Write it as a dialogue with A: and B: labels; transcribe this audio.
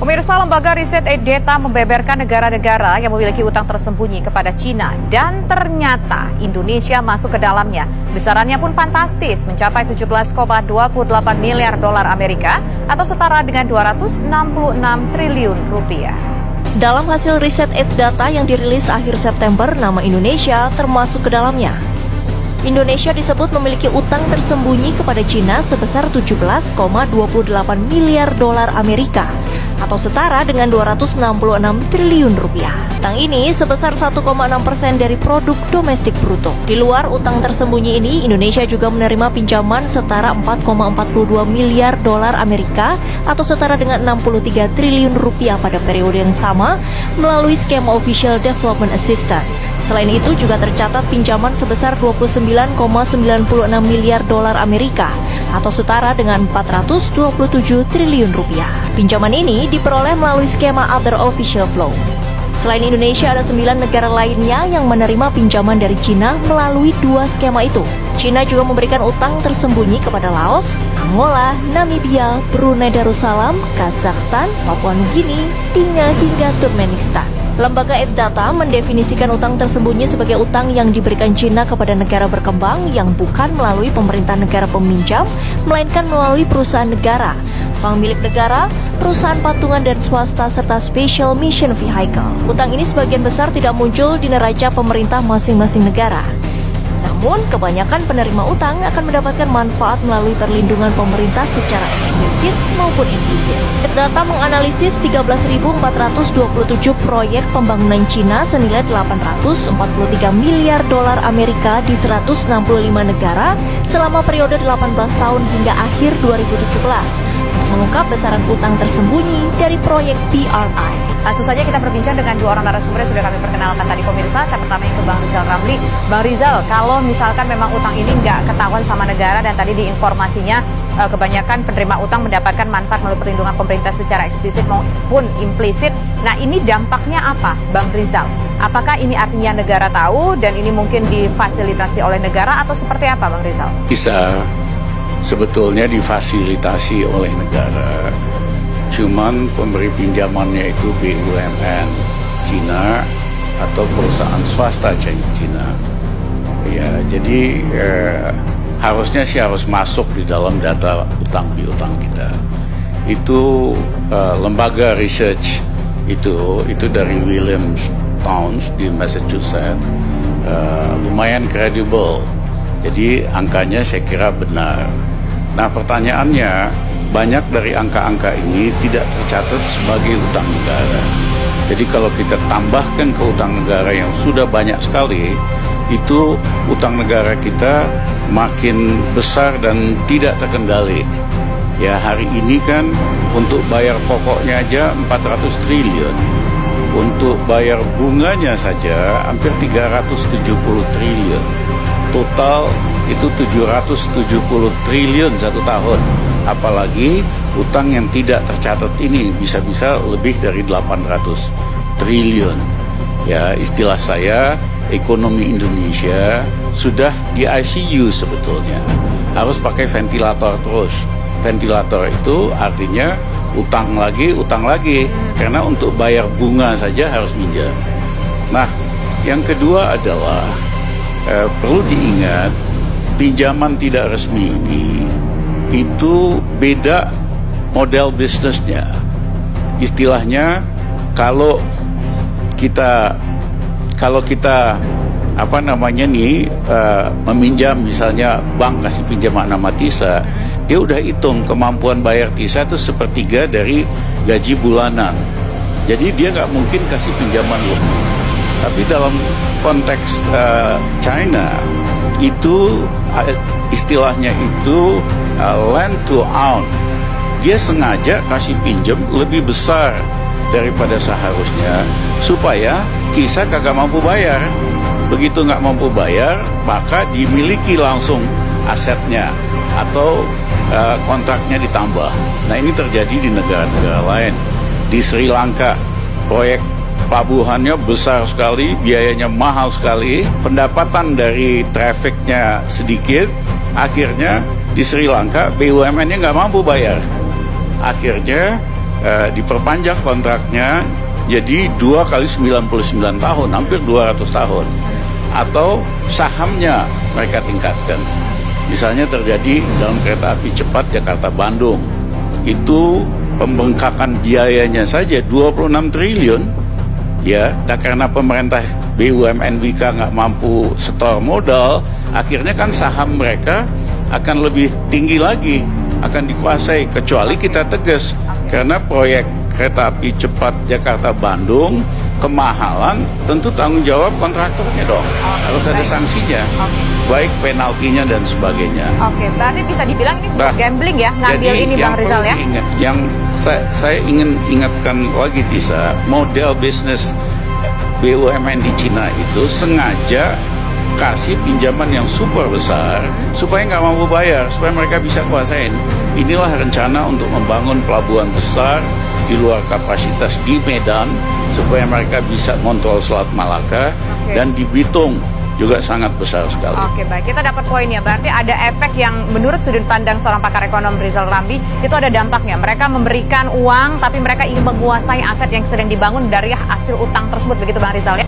A: Pemirsa, lembaga riset EDETA membeberkan negara-negara yang memiliki utang tersembunyi kepada Cina dan ternyata Indonesia masuk ke dalamnya. Besarannya pun fantastis, mencapai 17,28 miliar dolar Amerika atau setara dengan 266 triliun rupiah.
B: Dalam hasil riset EDETA yang dirilis akhir September, nama Indonesia termasuk ke dalamnya. Indonesia disebut memiliki utang tersembunyi kepada Cina sebesar 17,28 miliar dolar Amerika atau setara dengan 266 triliun rupiah. Utang ini sebesar 1,6% dari produk domestik bruto. Di luar utang tersembunyi ini, Indonesia juga menerima pinjaman setara 4,42 miliar dolar Amerika atau setara dengan 63 triliun rupiah pada periode yang sama melalui skema Official Development Assistance. Selain itu juga tercatat pinjaman sebesar 29,96 miliar dolar Amerika atau setara dengan 427 triliun rupiah. Pinjaman ini diperoleh melalui skema Other Official Flow. Selain Indonesia, ada 9 negara lainnya yang menerima pinjaman dari Cina melalui 2 skema itu. Cina juga memberikan utang tersembunyi kepada Laos, Angola, Namibia, Brunei Darussalam, Kazakhstan, Papua Nugini, hingga Turkmenistan. Lembaga EDETA mendefinisikan utang tersembunyi sebagai utang yang diberikan Cina kepada negara berkembang yang bukan melalui pemerintah negara peminjam, melainkan melalui perusahaan negara, bank milik negara, perusahaan patungan dan swasta, serta Special Mission Vehicle. Utang ini sebagian besar tidak muncul di neraca pemerintah masing-masing negara. Namun, kebanyakan penerima utang akan mendapatkan manfaat melalui perlindungan pemerintah secara eksplisit maupun implisit. EDETA menganalisis 13.427 proyek pembangunan Cina senilai 843 miliar dolar Amerika di 165 negara selama periode 18 tahun hingga akhir 2017 untuk mengungkap besaran utang tersembunyi dari proyek BRI.
A: Langsung saja kita berbincang dengan 2 orang narasumber yang sudah kami perkenalkan tadi pemirsa. Saya pertama ke Bang Rizal Ramli. Bang Rizal, kalau misalkan memang utang ini nggak ketahuan sama negara dan tadi di informasinya kebanyakan penerima utang mendapatkan manfaat melalui perlindungan pemerintah secara eksplisit maupun implisit. Nah, ini dampaknya apa, Bang Rizal? Apakah ini artinya negara tahu dan ini mungkin difasilitasi oleh negara atau seperti apa, Bang Rizal?
C: Bisa sebetulnya difasilitasi oleh negara. Cuman pemberi pinjamannya itu BUMN Cina atau perusahaan swasta Cina. Ya, jadi harusnya sih harus masuk di dalam data utang piutang kita. Itu lembaga research itu dari Williams Towns di Massachusetts, lumayan kredibel. Jadi angkanya saya kira benar. Nah, pertanyaannya, banyak dari angka-angka ini tidak tercatat sebagai utang negara. Jadi kalau kita tambahkan ke utang negara yang sudah banyak sekali, itu utang negara kita makin besar dan tidak terkendali. Ya, hari ini kan untuk bayar pokoknya aja 400 triliun. Untuk bayar bunganya saja hampir 370 triliun. Total itu 770 triliun satu tahun. Apalagi utang yang tidak tercatat ini bisa-bisa lebih dari 800 triliun. Ya, istilah saya, ekonomi Indonesia sudah di ICU sebetulnya. Harus pakai ventilator terus. Ventilator itu artinya utang lagi, karena untuk bayar bunga saja harus minjam. Nah, yang kedua adalah perlu diingat, pinjaman tidak resmi ini itu beda model bisnisnya. Istilahnya kalau kita meminjam, misalnya bank kasih pinjaman nama Tisa, dia udah hitung kemampuan bayar Tisa itu sepertiga dari gaji bulanan. Jadi dia nggak mungkin kasih pinjaman lebih. Tapi dalam konteks China itu istilahnya itu lend to own. Dia sengaja kasih pinjam lebih besar daripada seharusnya supaya Tisa kagak mampu bayar. Begitu nggak mampu bayar, maka dimiliki langsung asetnya atau kontraknya ditambah. Nah, ini terjadi di negara-negara lain. Di Sri Lanka, proyek pelabuhannya besar sekali, biayanya mahal sekali, pendapatan dari trafficnya sedikit, akhirnya di Sri Lanka BUMN-nya nggak mampu bayar. Akhirnya diperpanjang kontraknya jadi 2 kali 99 tahun, hampir 200 tahun. Atau sahamnya mereka tingkatkan. Misalnya terjadi dalam kereta api cepat Jakarta-Bandung, itu pembengkakan biayanya saja 26 triliun, ya, dan karena pemerintah BUMN Wika nggak mampu setor modal, akhirnya kan saham mereka akan lebih tinggi lagi, akan dikuasai, kecuali kita tegas, karena proyek kereta api cepat Jakarta-Bandung kemahalan, tentu tanggung jawab kontraktornya dong, harus ada sanksinya, baik penaltinya dan sebagainya.
A: Oke, berarti bisa dibilang ini juga gambling ya, ngambil
C: Jadi
A: ini Bang Rizal ya?
C: Yang saya ingin ingatkan lagi, Tisa, model bisnis BUMN di Cina itu sengaja kasih pinjaman yang super besar supaya nggak mampu bayar, supaya mereka bisa kuasain. Inilah rencana untuk membangun pelabuhan besar di luar kapasitas di Medan supaya mereka bisa kontrol Selat Malaka, dan di Bitung juga sangat besar sekali.
A: Oke, baik, kita dapat poinnya. Berarti ada efek yang menurut sudut pandang seorang pakar ekonom Rizal Ramli itu ada dampaknya. Mereka memberikan uang tapi mereka ingin menguasai aset yang sedang dibangun dari hasil utang tersebut, begitu Bang Rizal ya?